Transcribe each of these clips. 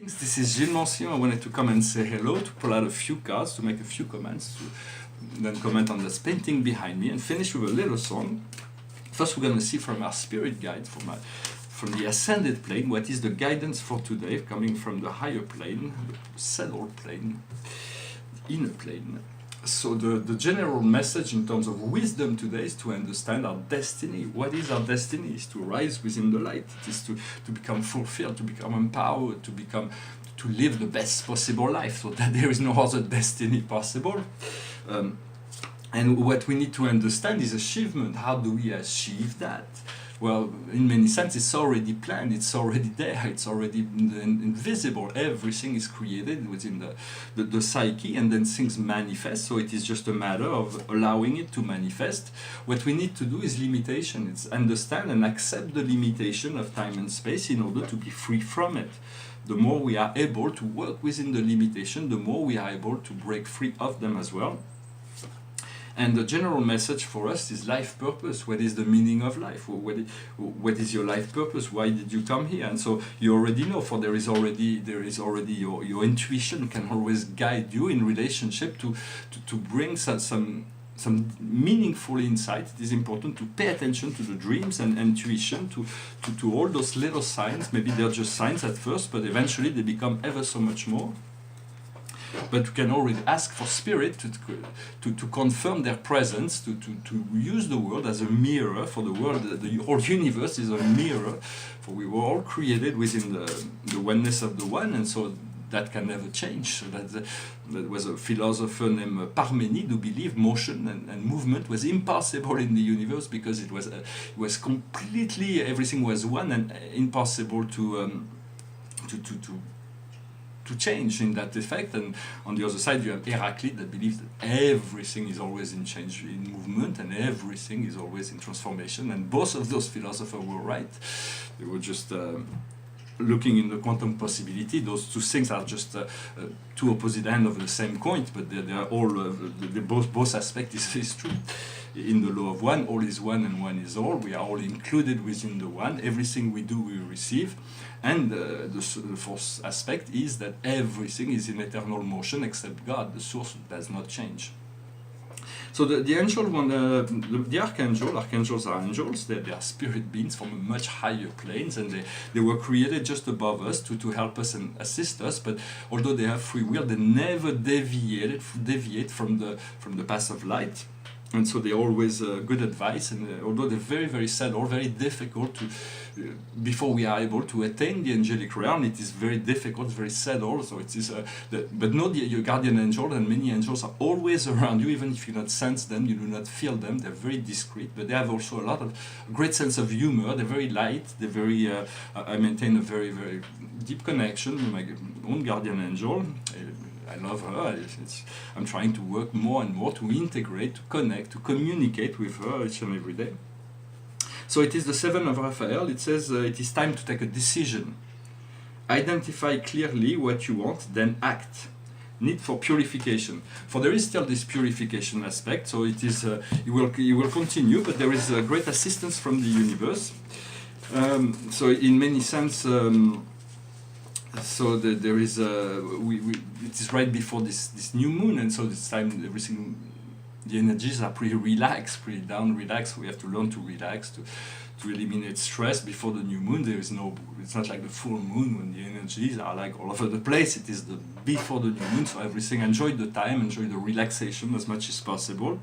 This is Gilles Mancion. I wanted to come and say hello, to pull out a few cards, to make a few comments, to then comment on this painting behind me, and finish with a little song. First, we're going to see from our spirit guide, from the ascended plane, what is the guidance for today, coming from the higher plane, the settled plane, the inner plane. So the general message in terms of wisdom today is to understand our destiny. What is our destiny? Is to rise within the light. It is to become fulfilled, to become empowered, to live the best possible life, so that there is no other destiny possible. And what we need to understand is achievement. How do we achieve that? Well, in many senses, it's already planned, it's already there, it's already invisible. Everything is created within the psyche, and then things manifest. So it is just a matter of allowing it to manifest. What we need to do is limitation. It's understand and accept the limitation of time and space in order to be free from it. The more we are able to work within the limitation, the more we are able to break free of them as well. And the general message for us is life purpose. What is the meaning of life? What is your life purpose? Why did you come here? And so you already know, for there is already your intuition can always guide you in relationship to bring some meaningful insight. It is important to pay attention to the dreams and intuition, to all those little signs. Maybe they're just signs at first, but eventually they become ever so much more. But we can already ask for spirit to confirm their presence, to use the world as a mirror for the world. The whole universe is a mirror, for we were all created within the oneness of the One, and so that can never change. So that was a philosopher named Parmenides who believed motion and movement was impossible in the universe, because it was completely, everything was one, and impossible to change in that effect. And on the other side, you have Heraclit that believes that everything is always in change, in movement, and everything is always in transformation. And both of those philosophers were right. They were just looking in the quantum possibility. Those two things are just two opposite ends of the same coin, but they are all both aspects is true. In the law of one, all is one and one is all. We are all included within the one. Everything we do, we receive. And the fourth aspect is that everything is in eternal motion except God. The source does not change. So the angel one, the archangels are angels. They are spirit beings from a much higher planes, and they were created just above us to help us and assist us. But although they have free will, they never deviate from the path of light. And so they're always good advice, and although they're very, very sad or very difficult to, before we are able to attain the angelic realm, it is very difficult, very sad also. It is, but know your guardian angel, and many angels are always around you, even if you do not sense them, you do not feel them. They're very discreet, but they have also a lot of great sense of humor. They're very light. They're very. I maintain a very, very deep connection with my own guardian angel. I love her. I'm trying to work more and more to integrate, to connect, to communicate with her each and every day. So it is the 7 of Raphael. It says it is time to take a decision. Identify clearly what you want, then act. Need for purification. For there is still this purification aspect, so it is it will continue, but there is a great assistance from the universe. So in many sense. So there is it is right before this new moon, and so this time everything, the energies are pretty relaxed, pretty down relaxed. We have to learn to relax, to eliminate stress before the new moon. There is no, it's not like the full moon when the energies are like all over the place. It is the before the new moon, so everything, enjoy the time, enjoy the relaxation as much as possible.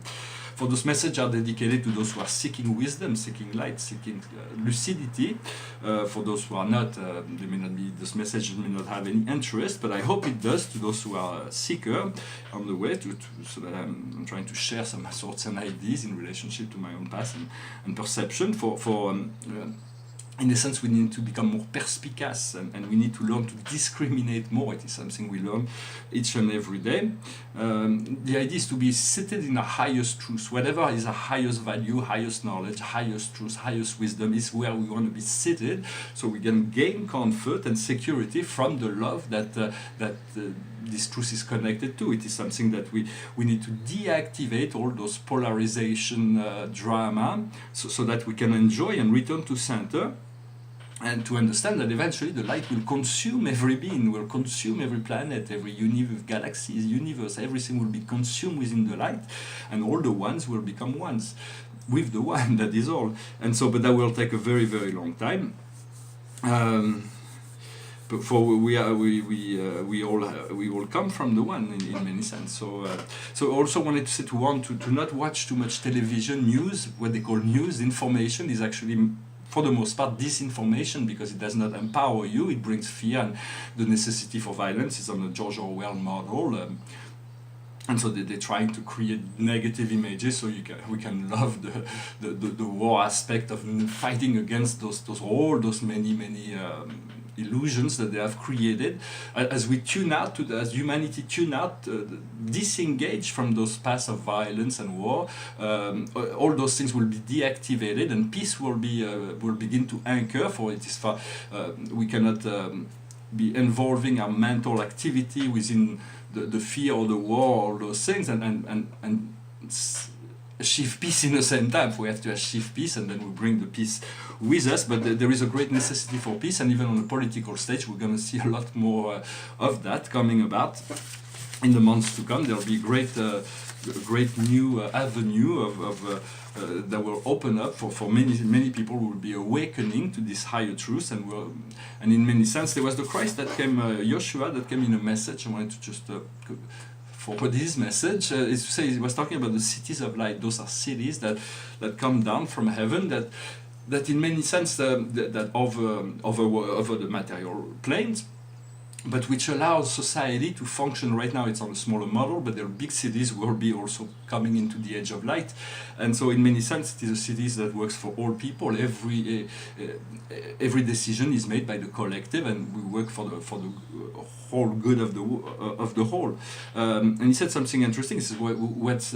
For those messages are dedicated to those who are seeking wisdom, seeking light, seeking lucidity. For those who are not, they may not be. This message may not have any interest, but I hope it does to those who are seeker on the way. So that I'm trying to share some thoughts and ideas in relationship to my own past and perception. In a sense, we need to become more perspicacious, and we need to learn to discriminate more. It is something we learn each and every day. The idea is to be seated in a highest truth. Whatever is a highest value, highest knowledge, highest truth, highest wisdom is where we want to be seated, so we can gain comfort and security from the love that this truth is connected to. It is something that we need to deactivate all those polarization drama, so that we can enjoy and return to center. and to understand that eventually the light will consume every being, will consume every planet, every universe, galaxies, universe, everything will be consumed within the light, and all the ones will become ones with the one, that is all. And so, but that will take a very, very long time. But for we all come from the one in many sense. So also wanted to say to one to not watch too much television news. What they call news information is actually, for the most part, disinformation, because it does not empower you. It brings fear and the necessity for violence. It's on the George Orwell model. And so they're trying to create negative images so we can love the war aspect of fighting against all those many illusions that they have created. As we tune out as humanity tune out, disengage from those paths of violence and war, all those things will be deactivated, and peace will begin to anchor. For it is far we cannot be involving our mental activity within the fear or the war or those things, and achieve peace in the same time. We have to achieve peace, and then we bring the peace with us. But there is a great necessity for peace, and even on the political stage, we're going to see a lot more of that coming about in the months to come. There will be a great new avenue that will open up for many people who will be awakening to this higher truth, and in many sense there was the Christ that came, Joshua, that came in a message. I wanted to just forward his message, is to say, he was talking about the cities of light. Those are cities that come down from heaven, that in many sense that over the material planes, but which allows society to function. Right now it's on a smaller model, but there are big cities will be also coming into the age of light. And so in many sense it is a cities that works for all people. Every decision is made by the collective, and we work for the whole good of the whole. And he said something interesting. He says what's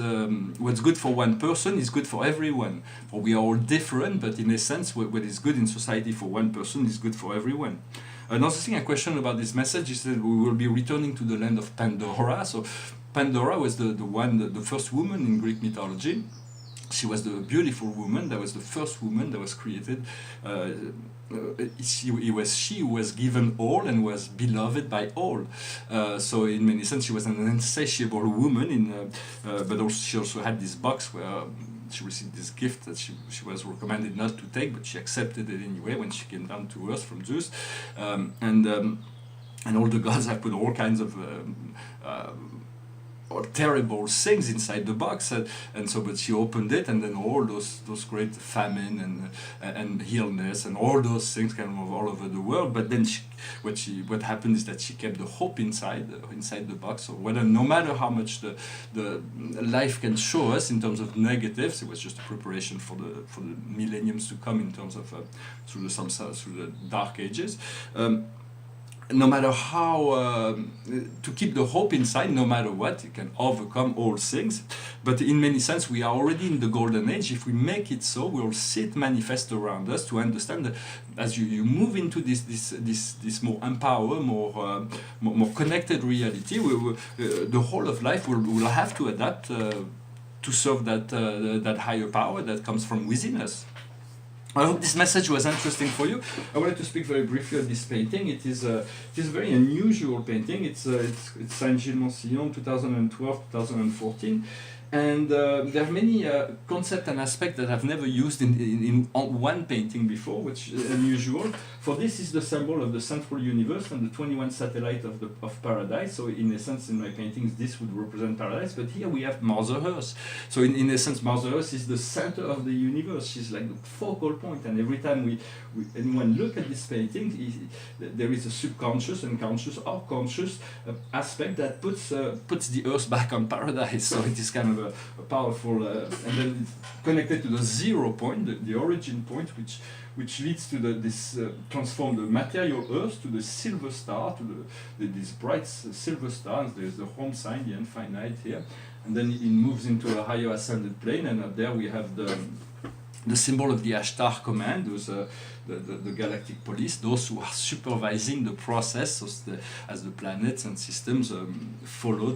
good for one person is good for everyone. For we are all different, but in a sense what is good in society for one person is good for everyone. Another thing I question about this message is that we will be returning to the land of Pandora. So Pandora was the first woman in Greek mythology. She was the beautiful woman. That was the first woman that was created. She who was given all and was beloved by all. So in many sense, she was an insatiable woman. But also she also had this box where she received this gift that she was recommended not to take, but she accepted it anyway when she came down to earth from Zeus. And all the gods have put all kinds of or terrible things inside the box, and so but she opened it, and then all those great famine and illness and all those things came all over the world. But then what happened is that she kept the hope inside the box. So whether, no matter how much the life can show us in terms of negatives, it was just a preparation for the millenniums to come in terms of through the dark ages. No matter how, to keep the hope inside, no matter what, you can overcome all things. But in many sense, we are already in the golden age. If we make it so, we will see it manifest around us, to understand that as you move into this more empowered, more connected reality, the whole of life will have to adapt to serve that higher power that comes from within us. I hope this message was interesting for you. I wanted to speak very briefly of this painting. It is a very unusual painting. It's Saint-Gilles-Mansillon, 2012-2014. And there are many concepts and aspects that I've never used in one painting before, which is unusual. For this is the symbol of the central universe and the 21 satellites of paradise. So in essence, in my paintings, this would represent paradise. But here we have Mother Earth. So in essence, Mother Earth is the center of the universe. She's like the focal point. And every time anyone look at this painting, there is a subconscious, unconscious, or conscious aspect that puts the Earth back on paradise. So it is kind of a powerful, and then it's connected to the 0 point, the origin point, which leads to this transform the material Earth to the silver star, to this bright silver star. There's the home sign, the infinite here, and then it moves into a higher ascended plane, and up there we have the symbol of the Ashtar Command, those the galactic police, those who are supervising the process as the planets and systems follow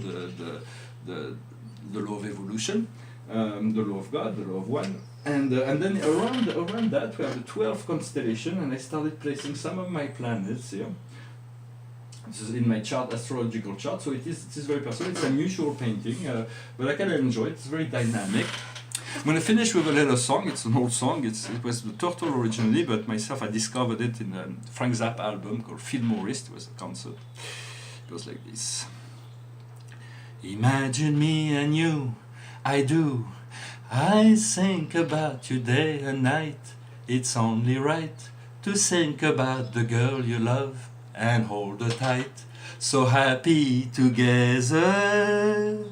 the law of evolution, the law of God, the law of one. And then around that we have the 12 constellation, and I started placing some of my planets here. This is in my chart, astrological chart, so it is very personal. It's an unusual painting, but I kind of enjoy it. It's very dynamic. I'm going to finish with a little song. It's an old song. It was the Turtle originally, but myself I discovered it in a Frank Zappa album called Fillmorist. It was a concert. It goes like this. Imagine me and you, I do. I think about you day and night. It's only right to think about the girl you love and hold her tight. So happy together.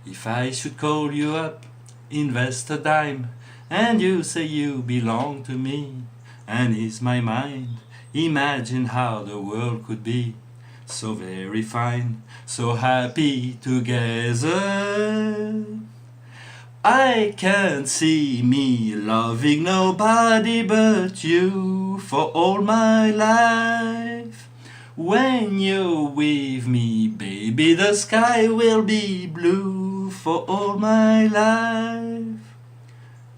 If I should call you up, invest a dime, and you say you belong to me, and ease my mind, imagine how the world could be so very fine, so happy together. I can't see me loving nobody but you for all my life. When you're with me, baby, the sky will be blue for all my life.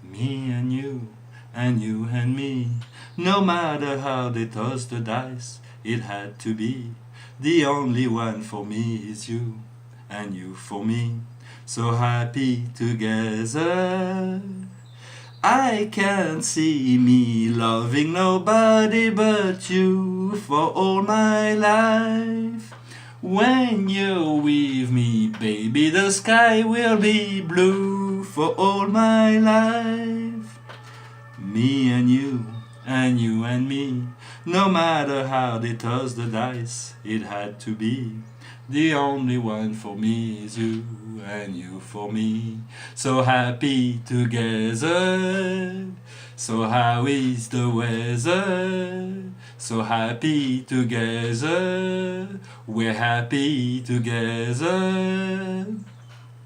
Me and you and me, no matter how they toss the dice, it had to be. The only one for me is you, and you for me. So happy together. I can't see me loving nobody but you for all my life. When you're with me, baby, the sky will be blue for all my life. Me and you and me, no matter how they toss the dice, it had to be. The only one for me is you, and you for me. So happy together. So how is the weather? So happy together. We're happy together.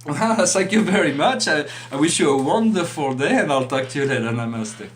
Thank you very much. I wish you a wonderful day, and I'll talk to you later. Namaste.